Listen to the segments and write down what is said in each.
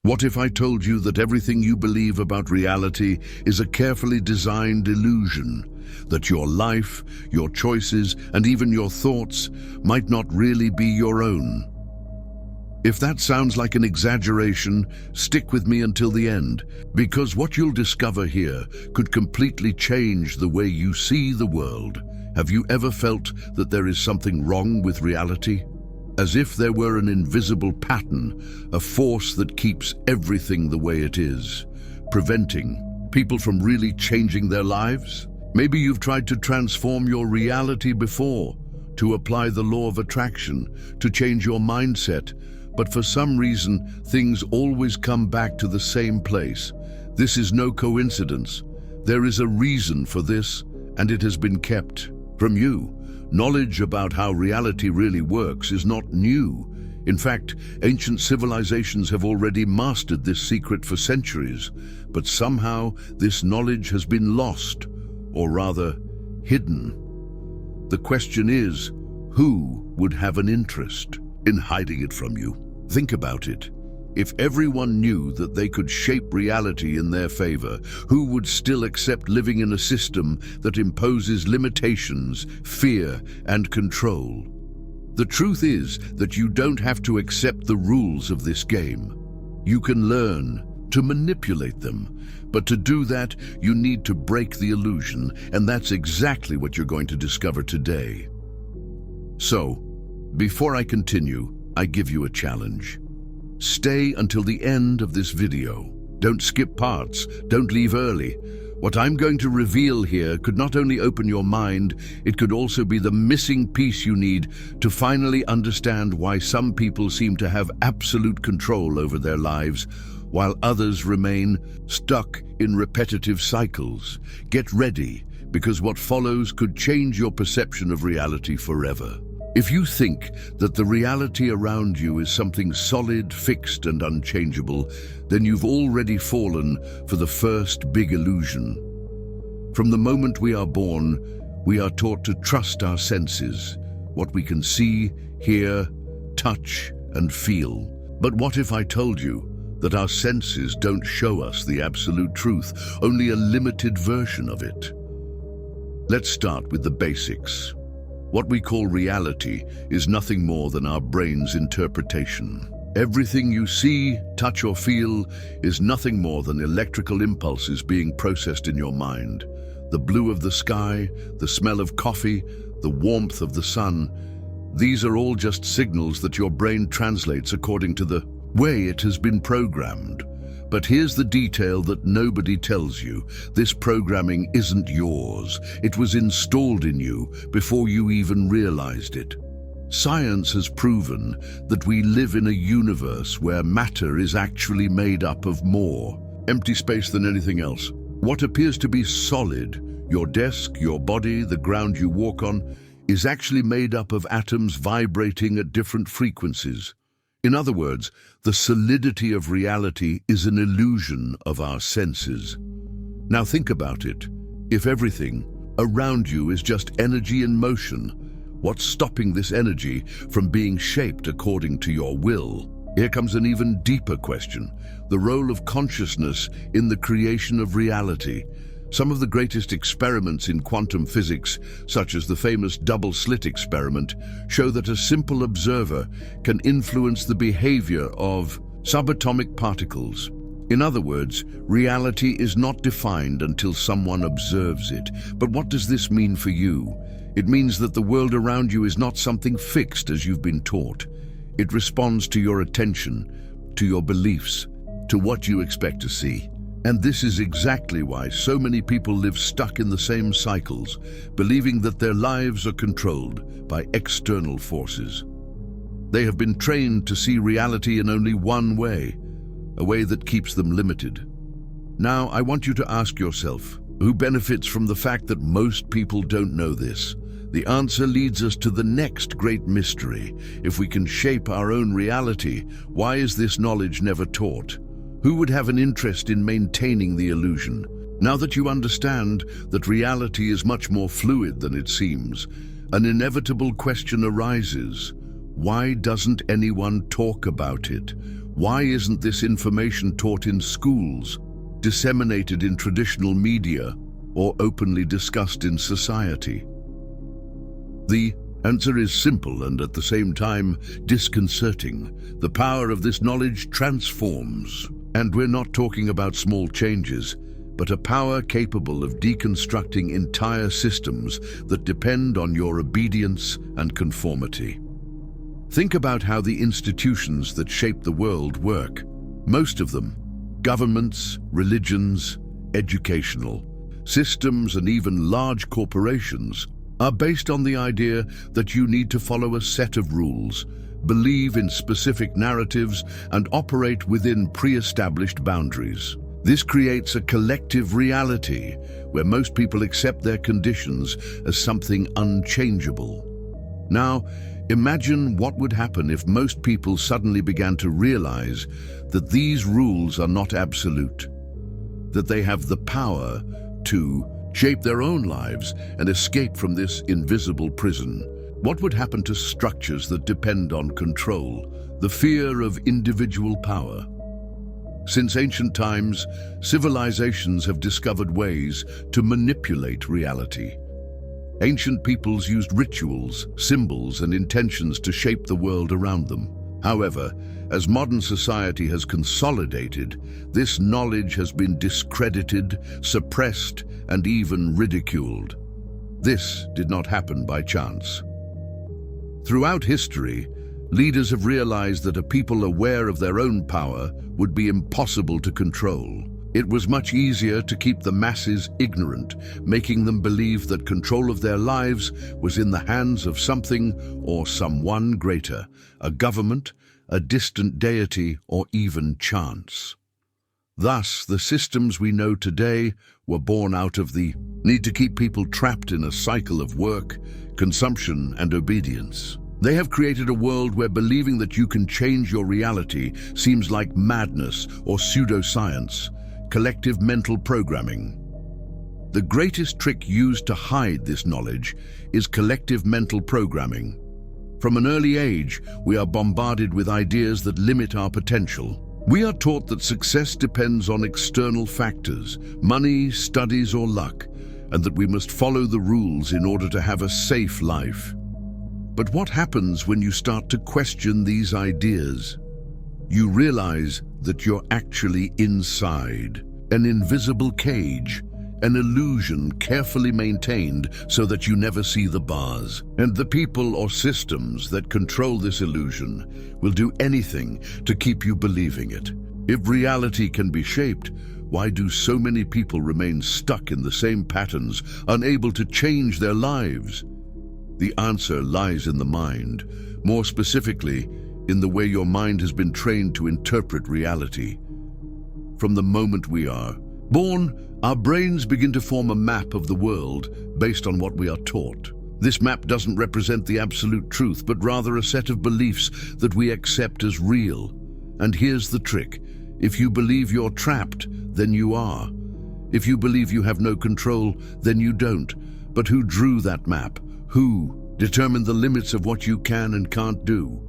What if I told you that everything you believe about reality is a carefully designed illusion? That your life, your choices, and even your thoughts might not really be your own? If that sounds like an exaggeration, stick with me until the end, because what you'll discover here could completely change the way you see the world. Have you ever felt that there is something wrong with reality? As if there were an invisible pattern, a force that keeps everything the way it is, preventing people from really changing their lives? Maybe you've tried to transform your reality before, to apply the law of attraction, to change your mindset, but for some reason, things always come back to the same place. This is no coincidence. There is a reason for this, and it has been kept from you. Knowledge about how reality really works is not new. In fact, ancient civilizations have already mastered this secret for centuries, but somehow this knowledge has been lost, or rather, hidden. The question is, who would have an interest in hiding it from you? Think about it. If everyone knew that they could shape reality in their favor, who would still accept living in a system that imposes limitations, fear, and control? The truth is that you don't have to accept the rules of this game. You can learn to manipulate them, but to do that, you need to break the illusion, and that's exactly what you're going to discover today. So, before I continue, I give you a challenge. Stay until the end of this video. Don't skip parts, don't leave early. What I'm going to reveal here could not only open your mind, it could also be the missing piece you need to finally understand why some people seem to have absolute control over their lives, while others remain stuck in repetitive cycles. Get ready, because what follows could change your perception of reality forever. If you think that the reality around you is something solid, fixed, and unchangeable, then you've already fallen for the first big illusion. From the moment we are born, we are taught to trust our senses, what we can see, hear, touch, and feel. But what if I told you that our senses don't show us the absolute truth, only a limited version of it? Let's start with the basics. What we call reality is nothing more than our brain's interpretation. Everything you see, touch, or feel is nothing more than electrical impulses being processed in your mind. The blue of the sky, the smell of coffee, the warmth of the sun, these are all just signals that your brain translates according to the way it has been programmed. But here's the detail that nobody tells you. This programming isn't yours. It was installed in you before you even realized it. Science has proven that we live in a universe where matter is actually made up of more empty space than anything else. What appears to be solid, your desk, your body, the ground you walk on, is actually made up of atoms vibrating at different frequencies. In other words, the solidity of reality is an illusion of our senses. Now think about it. If everything around you is just energy in motion, what's stopping this energy from being shaped according to your will? Here comes an even deeper question: the role of consciousness in the creation of reality. Some of the greatest experiments in quantum physics, such as the famous double-slit experiment, show that a simple observer can influence the behavior of subatomic particles. In other words, reality is not defined until someone observes it. But what does this mean for you? It means that the world around you is not something fixed as you've been taught. It responds to your attention, to your beliefs, to what you expect to see. And this is exactly why so many people live stuck in the same cycles, believing that their lives are controlled by external forces. They have been trained to see reality in only one way, a way that keeps them limited. Now, I want you to ask yourself, who benefits from the fact that most people don't know this? The answer leads us to the next great mystery. If we can shape our own reality, why is this knowledge never taught? Who would have an interest in maintaining the illusion? Now that you understand that reality is much more fluid than it seems, an inevitable question arises. Why doesn't anyone talk about it? Why isn't this information taught in schools, disseminated in traditional media, or openly discussed in society? The answer is simple and at the same time disconcerting. The power of this knowledge transforms. And we're not talking about small changes, but a power capable of deconstructing entire systems that depend on your obedience and conformity. Think about how the institutions that shape the world work. Most of them, governments, religions, educational systems, and even large corporations, are based on the idea that you need to follow a set of rules, believe in specific narratives, and operate within pre-established boundaries. This creates a collective reality where most people accept their conditions as something unchangeable. Now, imagine what would happen if most people suddenly began to realize that these rules are not absolute, that they have the power to shape their own lives and escape from this invisible prison. What would happen to structures that depend on control, the fear of individual power? Since ancient times, civilizations have discovered ways to manipulate reality. Ancient peoples used rituals, symbols, and intentions to shape the world around them. However, as modern society has consolidated, this knowledge has been discredited, suppressed, and even ridiculed. This did not happen by chance. Throughout history, leaders have realized that a people aware of their own power would be impossible to control. It was much easier to keep the masses ignorant, making them believe that control of their lives was in the hands of something or someone greater, a government, a distant deity, or even chance. Thus, the systems we know today were born out of the need to keep people trapped in a cycle of work, consumption, and obedience. They have created a world where believing that you can change your reality seems like madness or pseudoscience, collective mental programming. The greatest trick used to hide this knowledge is collective mental programming. From an early age, we are bombarded with ideas that limit our potential. We are taught that success depends on external factors, money, studies, or luck, and that we must follow the rules in order to have a safe life. But what happens when you start to question these ideas? You realize that you're actually inside an invisible cage, an illusion carefully maintained so that you never see the bars. And the people or systems that control this illusion will do anything to keep you believing it. If reality can be shaped, why do so many people remain stuck in the same patterns, unable to change their lives? The answer lies in the mind, more specifically, in the way your mind has been trained to interpret reality. From the moment we are born, our brains begin to form a map of the world based on what we are taught. This map doesn't represent the absolute truth, but rather a set of beliefs that we accept as real. And here's the trick. If you believe you're trapped, then you are. If you believe you have no control, then you don't. But who drew that map? Who determined the limits of what you can and can't do?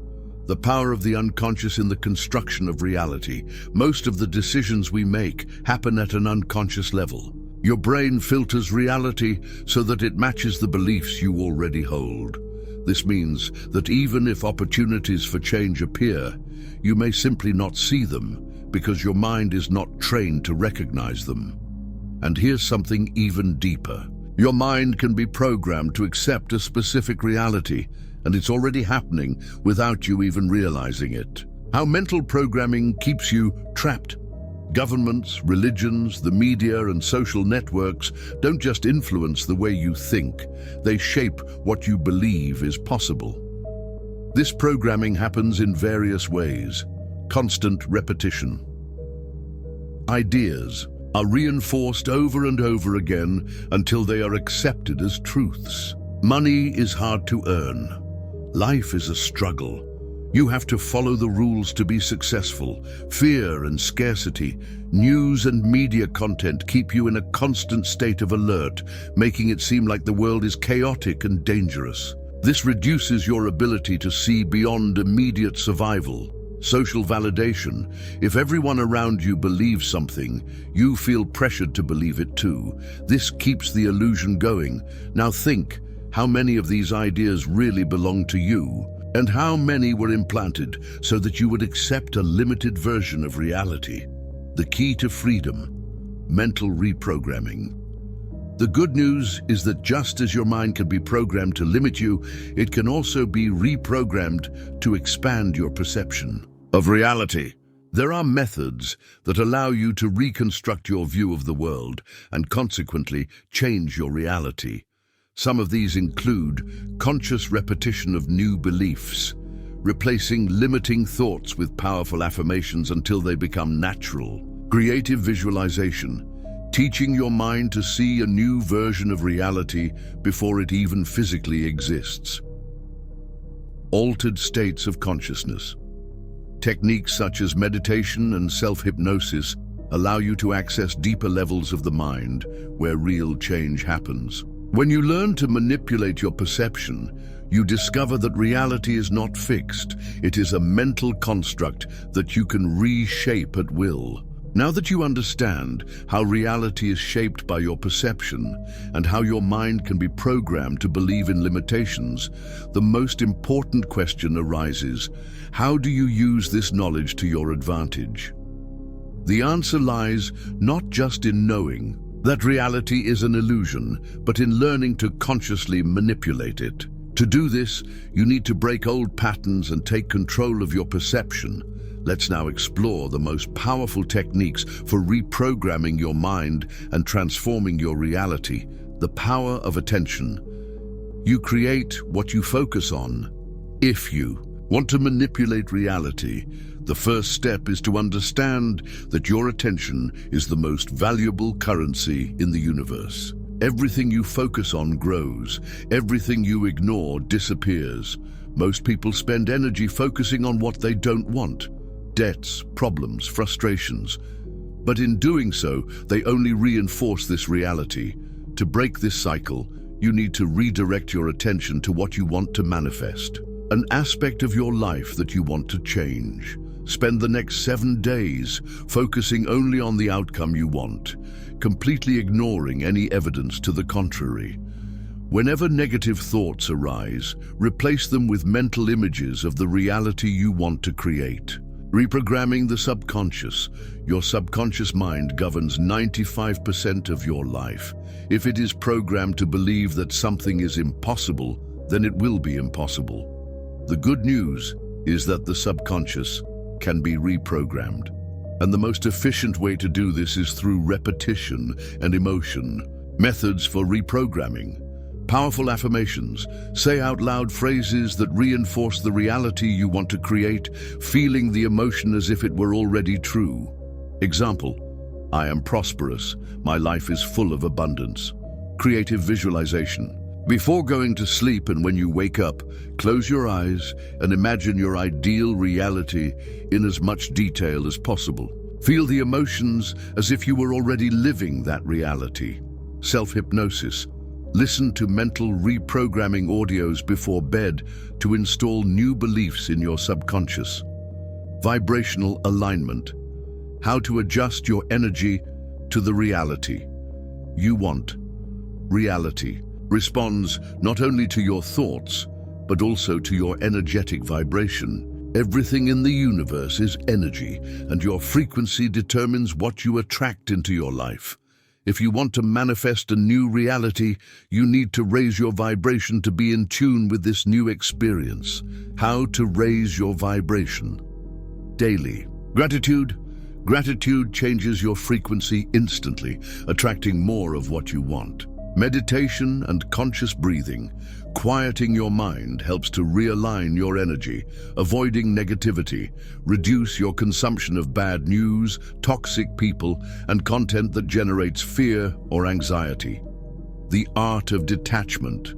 The power of the unconscious in the construction of reality. Most of the decisions we make happen at an unconscious level. Your brain filters reality so that it matches the beliefs you already hold. This means that even if opportunities for change appear, you may simply not see them because your mind is not trained to recognize them. And here's something even deeper. Your mind can be programmed to accept a specific reality, and it's already happening without you even realizing it. How mental programming keeps you trapped. Governments, religions, the media, and social networks don't just influence the way you think, they shape what you believe is possible. This programming happens in various ways. Constant repetition. Ideas are reinforced over and over again until they are accepted as truths. Money is hard to earn. Life is a struggle. You have to follow the rules to be successful. Fear and scarcity, news and media content keep you in a constant state of alert, making it seem like the world is chaotic and dangerous. This reduces your ability to see beyond immediate survival. Social validation. If everyone around you believes something, you feel pressured to believe it too. This keeps the illusion going. Now think, how many of these ideas really belong to you? And how many were implanted so that you would accept a limited version of reality? The key to freedom: mental reprogramming. The good news is that just as your mind can be programmed to limit you, it can also be reprogrammed to expand your perception of reality. There are methods that allow you to reconstruct your view of the world and consequently change your reality. Some of these include conscious repetition of new beliefs, replacing limiting thoughts with powerful affirmations until they become natural. Creative visualization, teaching your mind to see a new version of reality before it even physically exists. Altered states of consciousness. Techniques such as meditation and self-hypnosis allow you to access deeper levels of the mind where real change happens. When you learn to manipulate your perception, you discover that reality is not fixed. It is a mental construct that you can reshape at will. Now that you understand how reality is shaped by your perception and how your mind can be programmed to believe in limitations, the most important question arises: how do you use this knowledge to your advantage? The answer lies not just in knowing that reality is an illusion, but in learning to consciously manipulate it. To do this, you need to break old patterns and take control of your perception. Let's now explore the most powerful techniques for reprogramming your mind and transforming your reality: the power of attention. You create what you focus on. If you want to manipulate reality, the first step is to understand that your attention is the most valuable currency in the universe. Everything you focus on grows. Everything you ignore disappears. Most people spend energy focusing on what they don't want: debts, problems, frustrations. But in doing so, they only reinforce this reality. To break this cycle, you need to redirect your attention to what you want to manifest, an aspect of your life that you want to change. Spend the next 7 days focusing only on the outcome you want, completely ignoring any evidence to the contrary. Whenever negative thoughts arise, replace them with mental images of the reality you want to create. Reprogramming the subconscious. Your subconscious mind governs 95% of your life. If it is programmed to believe that something is impossible, then it will be impossible. The good news is that the subconscious can be reprogrammed. And the most efficient way to do this is through repetition and emotion. Methods for reprogramming. Powerful affirmations. Say out loud phrases that reinforce the reality you want to create, feeling the emotion as if it were already true. Example: I am prosperous. My life is full of abundance. Creative visualization. Before going to sleep and when you wake up, close your eyes and imagine your ideal reality in as much detail as possible. Feel the emotions as if you were already living that reality. Self-hypnosis. Listen to mental reprogramming audios before bed to install new beliefs in your subconscious. Vibrational alignment. How to adjust your energy to the reality you want. Reality responds not only to your thoughts, but also to your energetic vibration. Everything in the universe is energy, and your frequency determines what you attract into your life. If you want to manifest a new reality, you need to raise your vibration to be in tune with this new experience. How to raise your vibration? Daily. Gratitude. Gratitude changes your frequency instantly, attracting more of what you want. Meditation and conscious breathing. Quieting your mind helps to realign your energy, avoiding negativity, reduce your consumption of bad news, toxic people, and content that generates fear or anxiety. The art of detachment,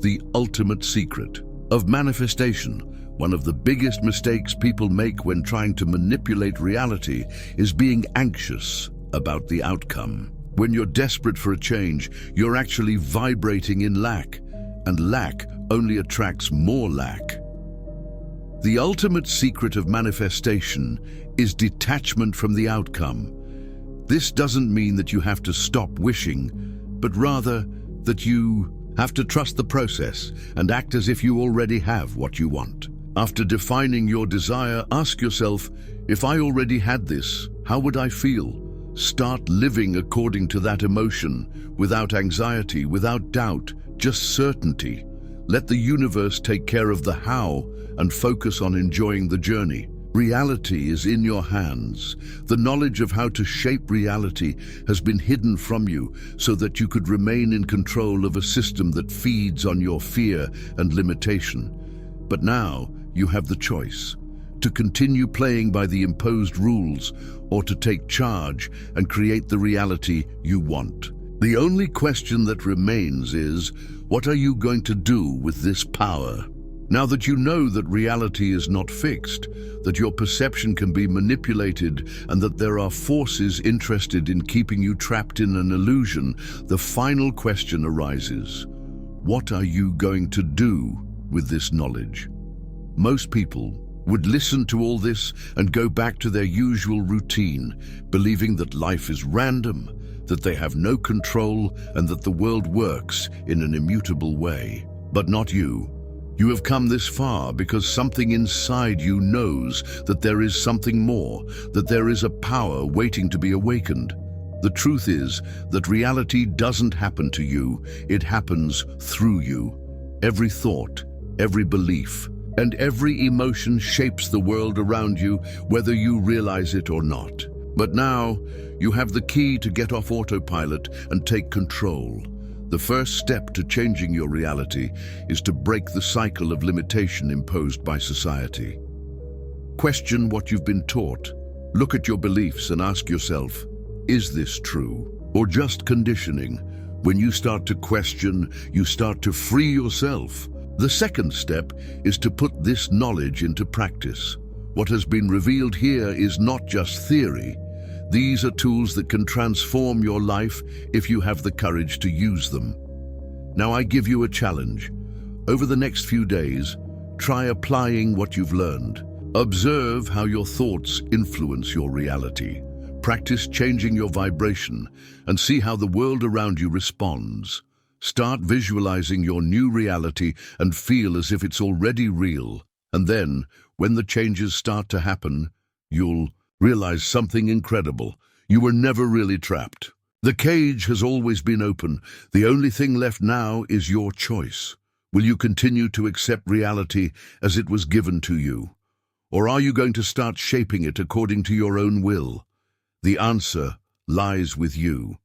the ultimate secret of manifestation. One of the biggest mistakes people make when trying to manipulate reality is being anxious about the outcome. When you're desperate for a change, you're actually vibrating in lack, and lack only attracts more lack. The ultimate secret of manifestation is detachment from the outcome. This doesn't mean that you have to stop wishing, but rather that you have to trust the process and act as if you already have what you want. After defining your desire, ask yourself, if I already had this, how would I feel? Start living according to that emotion, without anxiety, without doubt, just certainty. Let the universe take care of the how and focus on enjoying the journey. Reality is in your hands. The knowledge of how to shape reality has been hidden from you so that you could remain in control of a system that feeds on your fear and limitation. But now you have the choice to continue playing by the imposed rules or to take charge and create the reality you want. The only question that remains is, what are you going to do with this power? Now that you know that reality is not fixed, that your perception can be manipulated, and that there are forces interested in keeping you trapped in an illusion, the final question arises. What are you going to do with this knowledge? Most people would listen to all this and go back to their usual routine, believing that life is random, that they have no control, and that the world works in an immutable way. But not you. You have come this far because something inside you knows that there is something more, that there is a power waiting to be awakened. The truth is that reality doesn't happen to you, it happens through you. Every thought, every belief, and every emotion shapes the world around you, whether you realize it or not. But now, you have the key to get off autopilot and take control. The first step to changing your reality is to break the cycle of limitation imposed by society. Question what you've been taught. Look at your beliefs and ask yourself, is this true or just conditioning? When you start to question, you start to free yourself. The second step is to put this knowledge into practice. What has been revealed here is not just theory. These are tools that can transform your life if you have the courage to use them. Now I give you a challenge. Over the next few days, try applying what you've learned. Observe how your thoughts influence your reality. Practice changing your vibration and see how the world around you responds. Start visualizing your new reality and feel as if it's already real. And then, when the changes start to happen, you'll realize something incredible. You were never really trapped. The cage has always been open. The only thing left now is your choice. Will you continue to accept reality as it was given to you? Or are you going to start shaping it according to your own will? The answer lies with you.